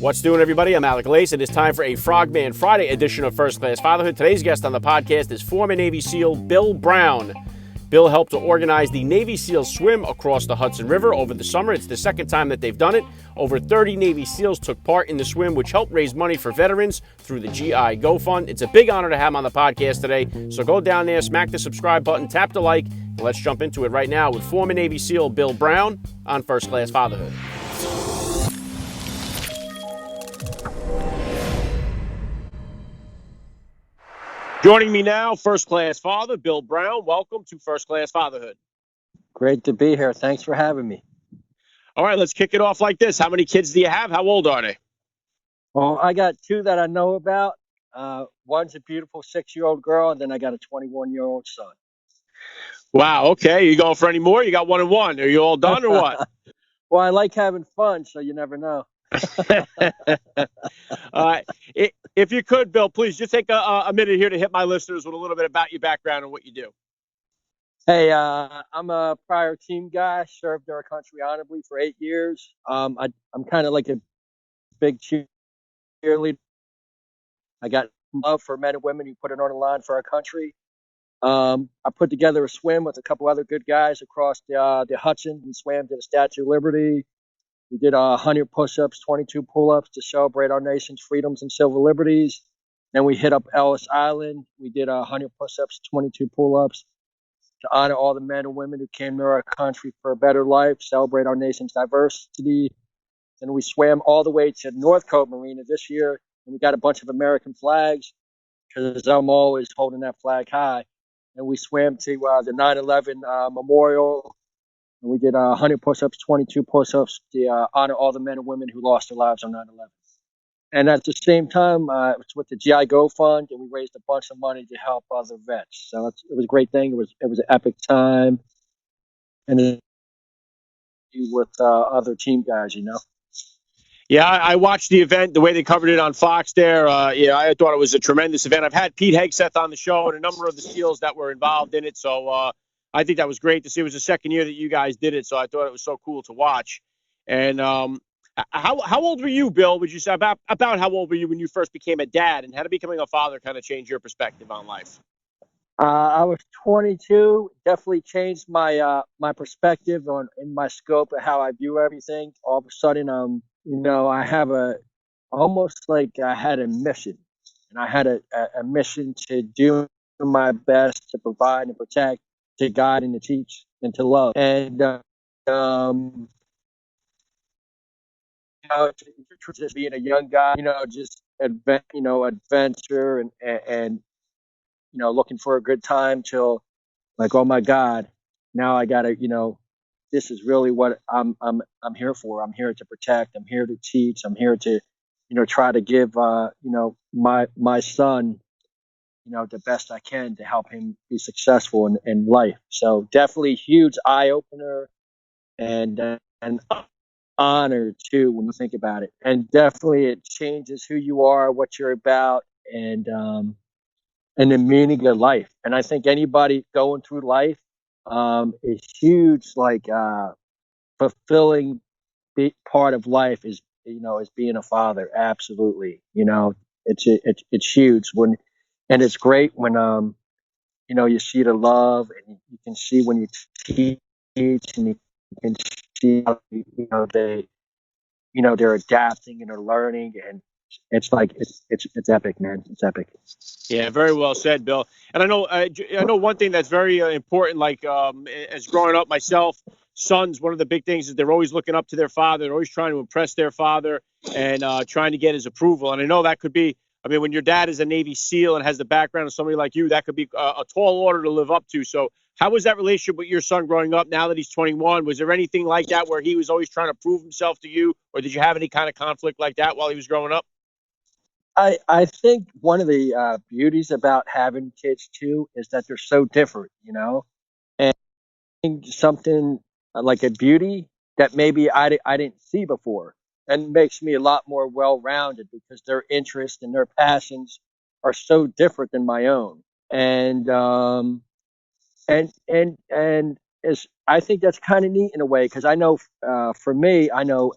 What's doing, everybody? I'm Alec. It is time for a Frogman Friday edition of First Class Fatherhood. Today's guest on the podcast is former Navy SEAL Bill Brown. Bill helped to organize the Navy SEAL swim across the Hudson River over the summer. It's the second time that they've done it. Over 30 Navy SEALs took part in the swim, which helped raise money for veterans through the GI Go Fund. It's a big honor to have him on the podcast today. So go down there, smack the subscribe button, tap the like, and let's jump into it right now with former Navy SEAL Bill Brown on First Class Fatherhood. Joining me now, First Class Father, Bill Brown. Welcome to First Class Fatherhood. Great to be here. Thanks for having me. All right, let's kick it off like this. How many kids do you have? How old are they? Well, I got two that I know about. One's a beautiful 6-year-old girl, and then I got a 21-year-old son. Wow, okay. You going for any more? You got 1 and 1. Are you all done or what? Well, I like having fun, so you never know. If you could, Bill, please just take a minute here to hit my listeners with a little bit about your background and what you do. Hey, I'm a prior team guy, served our country honorably for 8 years. I'm kind of like a big cheerleader. I got love for men and women who put it on the line for our country. I put together a swim with a couple other good guys across the Hudson. We swam to the Statue of Liberty. We did 100 pushups, 22 pullups to celebrate our nation's freedoms and civil liberties. Then we hit up Ellis Island. We did 100 pushups, 22 pullups to honor all the men and women who came to our country for a better life, celebrate our nation's diversity. And we swam all the way to Northcote Marina this year, and we got a bunch of American flags because I'm always holding that flag high. And we swam to the 9/11 memorial. And we did 100 push-ups, 22 push-ups to honor all the men and women who lost their lives on 9/11. And at the same time, it's with the GI Go Fund, and we raised a bunch of money to help other vets. So it was a great thing. It was an epic time, and with other team guys, you know. Yeah, I watched the event, the way they covered it on Fox there. I thought it was a tremendous event. I've had Pete Hegseth on the show and a number of the SEALs that were involved in it. So I think that was great to see. It was the second year that you guys did it, so I thought it was so cool to watch. And how old were you, Bill? Would you say about how old were you when you first became a dad, and how did becoming a father kind of change your perspective on life? I was 22. Definitely changed my my perspective in my scope of how I view everything. All of a sudden, I have almost like I had a mission, and I had a mission to do my best to provide and protect, to guide and to teach and to love. And just being a young guy, just adventure and looking for a good time till like, oh my God, now I gotta, this is really what I'm here for. I'm here to protect. I'm here to teach. I'm here to, try to give, my son, the best I can to help him be successful in life. So definitely huge eye opener and an honor too when you think about it. And definitely it changes who you are, what you're about, and the meaning of life. And I think anybody going through life is huge, like fulfilling part of life is being a father. Absolutely, it's huge and it's great when you see the love, and you can see when you teach, and you can see how, they're adapting and they're learning, and it's like it's epic, man. It's epic. Yeah, very well said, Bill. And I know one thing that's very important. Like as growing up myself, sons, one of the big things is they're always looking up to their father. They're always trying to impress their father and trying to get his approval. And I know that could be. I mean, when your dad is a Navy SEAL and has the background of somebody like you, that could be a tall order to live up to. So, how was that relationship with your son growing up? Now that he's 21, was there anything like that where he was always trying to prove himself to you, or did you have any kind of conflict like that while he was growing up? I think one of the beauties about having kids too is that they're so different, and something like a beauty that maybe I didn't see before, and makes me a lot more well-rounded because their interests and their passions are so different than my own. And is I think that's kind of neat in a way because I know for me, I know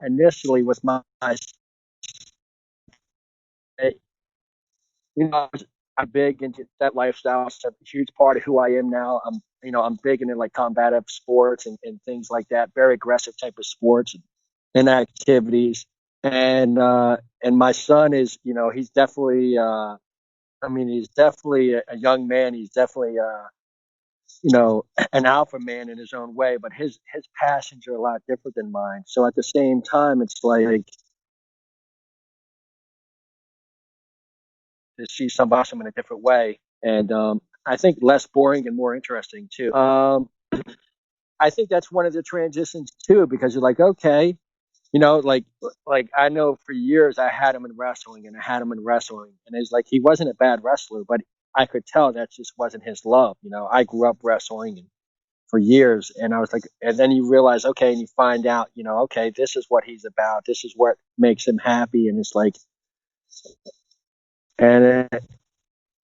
initially with my I'm big into that lifestyle. It's a huge part of who I am now. I'm big into like combative sports and things like that, very aggressive type of sports and activities. And my son is, he's definitely, he's definitely a young man. He's definitely, an alpha man in his own way, but his passions are a lot different than mine. So at the same time, it's like to see somebody awesome in a different way. And I think less boring and more interesting too. I think that's one of the transitions too, because you're like, okay, like I know for years I had him in wrestling and I had him in wrestling, and it's like he wasn't a bad wrestler, but I could tell that just wasn't his love. I grew up wrestling and for years, and I was like, and then you realize, okay, and you find out, okay, this is what he's about. This is what makes him happy, and it's like, and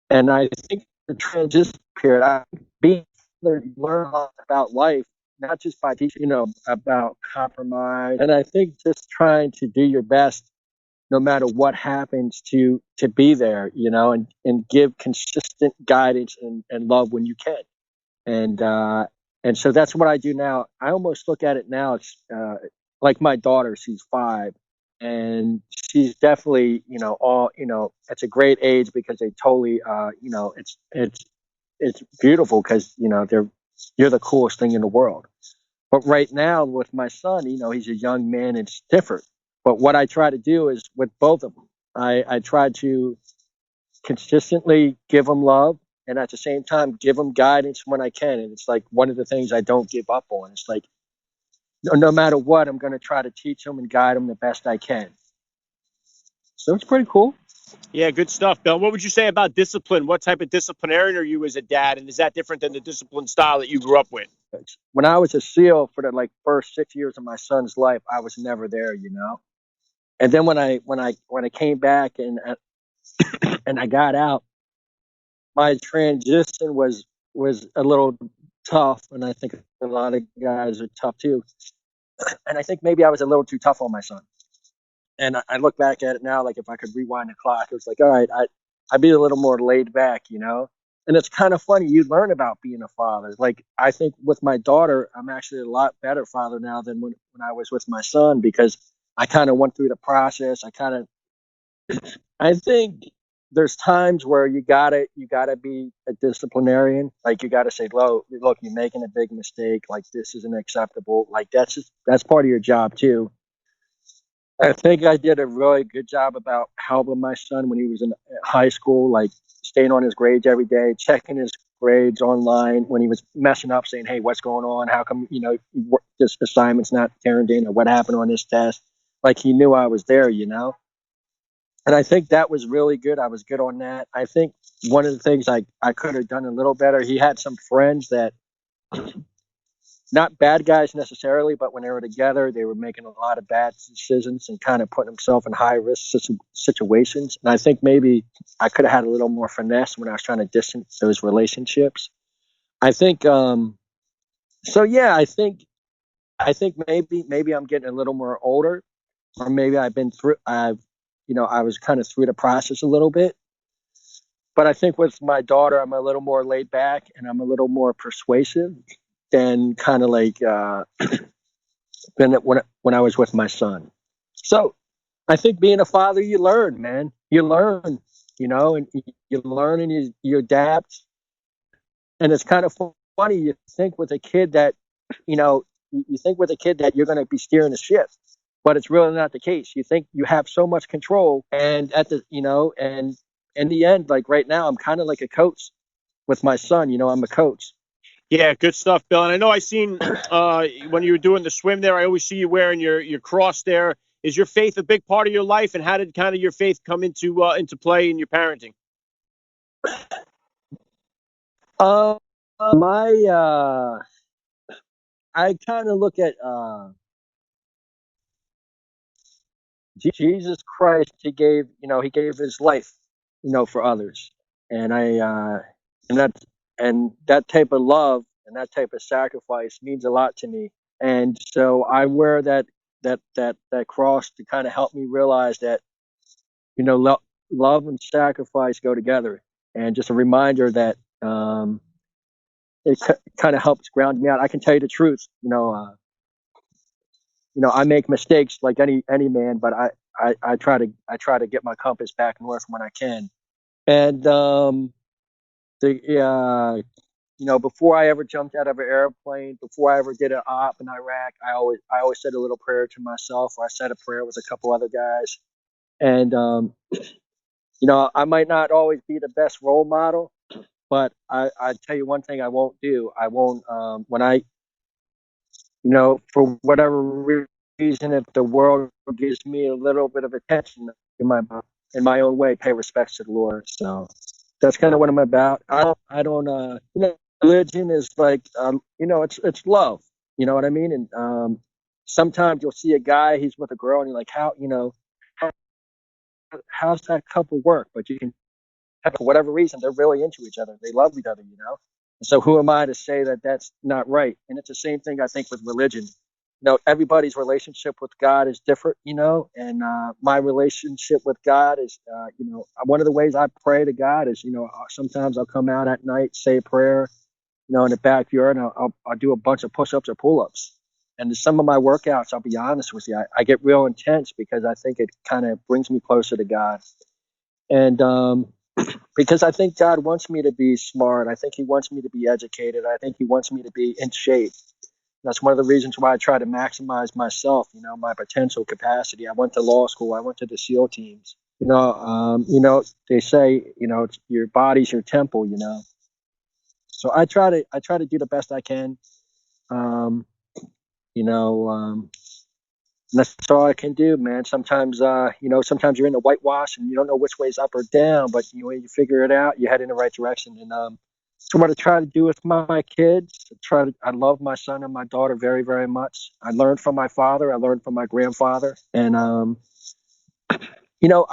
and I think the transition period, being learn a lot about life, not just by teaching, about compromise. And I think just trying to do your best, no matter what happens, to be there, and give consistent guidance and love when you can. And and so that's what I do now. I almost look at it now. It's like my daughter, she's 5, and she's definitely, all, it's a great age because they totally, it's beautiful because you're the coolest thing in the world. But right now with my son, he's a young man. It's different. But what I try to do is with both of them, I try to consistently give them love and at the same time give them guidance when I can. And it's like one of the things I don't give up on. It's like no matter what, I'm going to try to teach them and guide them the best I can. So it's pretty cool. Yeah, good stuff, Bill. What would you say about discipline? What type of disciplinarian are you as a dad, and is that different than the discipline style that you grew up with? When I was a SEAL for the like first 6 years of my son's life, I was never there, And then when I came back and I got out, my transition was a little tough, and I think a lot of guys are tough too. And I think maybe I was a little too tough on my son. And I look back at it now, like if I could rewind the clock, it was like, all right, I'd be a little more laid back. And it's kind of funny. You learn about being a father. Like I think with my daughter, I'm actually a lot better father now than when I was with my son because I kind of went through the process. I think there's times where you gotta be a disciplinarian. Like you gotta say, look, you're making a big mistake. Like this isn't acceptable. Like that's part of your job too. I think I did a really good job about helping my son when he was in high school, like staying on his grades every day, checking his grades online when he was messing up, saying, "Hey, what's going on? How come this assignment's not turned in, or what happened on this test?" Like he knew I was there. And I think that was really good. I was good on that. I think one of the things I could have done a little better. He had some friends that not bad guys necessarily, but when they were together, they were making a lot of bad decisions and kind of putting themselves in high risk situations. And I think maybe I could have had a little more finesse when I was trying to distance those relationships. I think, so yeah, I think maybe I'm getting a little more older, or maybe I was kind of through the process a little bit. But I think with my daughter, I'm a little more laid back and I'm a little more persuasive than kind of like than when I was with my son. So I think being a father, you learn, man. You learn, and you learn and you adapt. And it's kind of funny. You think with a kid that, you know, you think with a kid that you're going to be steering the ship, but it's really not the case. You think you have so much control, and and in the end, like right now, I'm kind of like a coach with my son. I'm a coach. Yeah, good stuff, Bill. And I know I seen when you were doing the swim there. I always see you wearing your cross there. Is your faith a big part of your life, and how did kind of your faith come into play in your parenting? Uh, my I kind of look at Jesus Christ. He gave his life, for others, and and that and that type of love and that type of sacrifice means a lot to me. And so I wear that cross to kind of help me realize that love and sacrifice go together, and just a reminder that it kind of helps ground me out. I can tell you the truth. I make mistakes like any man, but I try to get my compass back north when I can. And the before I ever jumped out of an airplane, before I ever did an op in Iraq, I always said a little prayer to myself, or I said a prayer with a couple other guys. And I might not always be the best role model, but I tell you one thing I won't do. I won't when I for whatever reason, if the world gives me a little bit of attention in my own way, pay respects to the Lord. So that's kind of what I'm about. I don't religion is like it's love. You know what I mean? And sometimes you'll see a guy, he's with a girl, and you're like, how how's that couple work? But you can, for whatever reason, they're really into each other. They love each other. So who am I to say that that's not right? And it's the same thing I think with religion. Everybody's relationship with God is different. And my relationship with God is, one of the ways I pray to God is, sometimes I'll come out at night, say a prayer, in the backyard, and I'll do a bunch of push-ups or pull-ups. And some of my workouts, I'll be honest with you, I get real intense because I think it kind of brings me closer to God. And because I think God wants me to be smart. I think He wants me to be educated. I think He wants me to be in shape. That's one of the reasons why I try to maximize myself, my potential capacity. I went to law school. I went to the SEAL teams. They say, your body's your temple. So I try to do the best I can. Um, you know, um, that's all I can do, man. Sometimes you're in the whitewash and you don't know which way's up or down, but when you figure it out, you head in the right direction. And so what I try to do with my kids, I love my son and my daughter very, very much. I learned from my father. I learned from my grandfather. And, I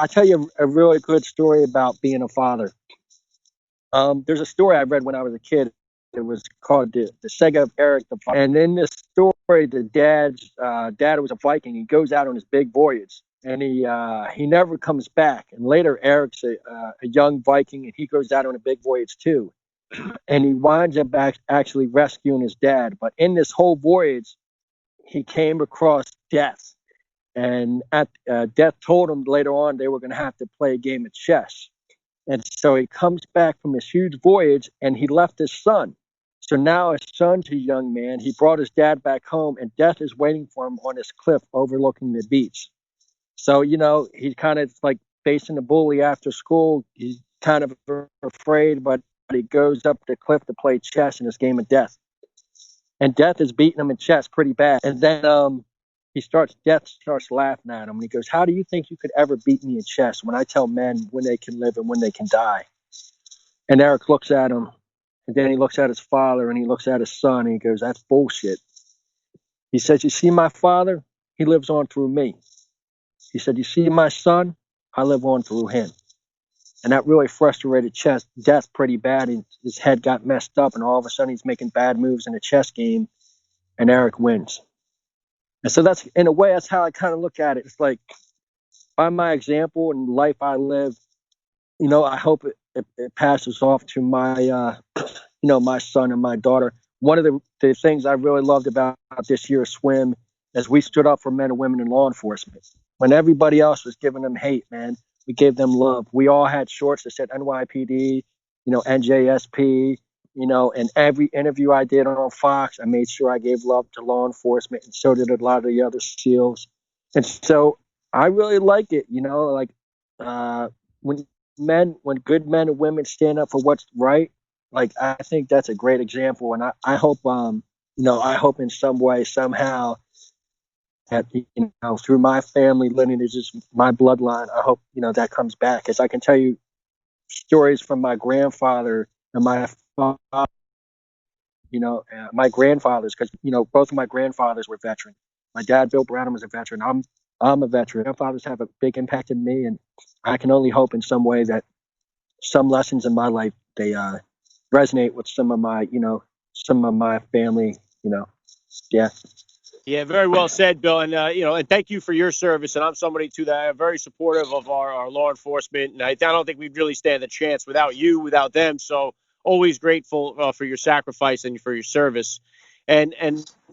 tell you a really good story about being a father. There's a story I read when I was a kid. It was called the Saga of Eric the Viking. And in this story, the dad was a Viking. He goes out on his big voyage, and he never comes back. And later, Eric's a young Viking, and he goes out on a big voyage too. And he winds up actually rescuing his dad. But in this whole voyage, he came across death, and death told him later on they were going to have to play a game of chess. And so he comes back from this huge voyage, and he left his son. So now his son's a young man. He brought his dad back home, and death is waiting for him on this cliff overlooking the beach. So, he's kind of like facing the bully after school. He's kind of afraid, but he goes up the cliff to play chess in this game of death. And death is beating him in chess pretty bad. And then death starts laughing at him. And he goes, how do you think you could ever beat me in chess when I tell men when they can live and when they can die? And Eric looks at him, and then he looks at his father, and he looks at his son, and he goes, that's bullshit. He says, you see my father? He lives on through me. He said, you see my son? I live on through him. And that really frustrated Death pretty bad. His head got messed up, and all of a sudden he's making bad moves in a chess game, and Eric wins. And so in a way, that's how I kind of look at it. It's like, by my example and life I live, I hope it passes off to my my son and my daughter. One of the things I really loved about this year's swim is we stood up for men and women in law enforcement. When everybody else was giving them hate, man, we gave them love. We all had shorts that said NYPD, NJSP, and every interview I did on Fox, I made sure I gave love to law enforcement, and so did a lot of the other SEALs. And so I really like it, like when good men and women stand up for what's right, like I think that's a great example. And I hope I hope in some way, somehow, that through my family lineage, is my bloodline, I hope that comes back. As I can tell you stories from my grandfather and my father, my grandfathers, because both of my grandfathers were veterans. My dad, Bill Branham, was a veteran. I'm a veteran. Grandfathers have a big impact on me, and I can only hope in some way that some lessons in my life, they resonate with some of my family. Yeah. Yeah, very well said, Bill. And and thank you for your service. And I'm somebody too that I'm very supportive of our law enforcement, and I don't think we'd really stand a chance without you, without them. So always grateful for your sacrifice and for your service. And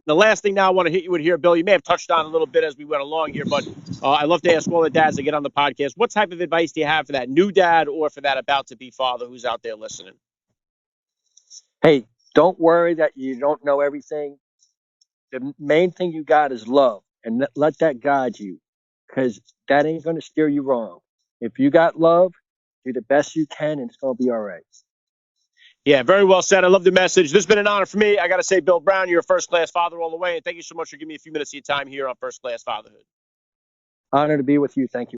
the last thing now I want to hit you with here, Bill. You may have touched on a little bit as we went along here, but I love to ask all the dads that get on the podcast, what type of advice do you have for that new dad or for that about to be father who's out there listening? Hey, don't worry that you don't know everything. The main thing you got is love, and let that guide you, because that ain't going to steer you wrong. If you got love, do the best you can, and it's going to be all right. Yeah, very well said. I love the message. This has been an honor for me. I got to say, Bill Brown, you're a first class father all the way. And thank you so much for giving me a few minutes of your time here on First Class Fatherhood. Honor to be with you. Thank you.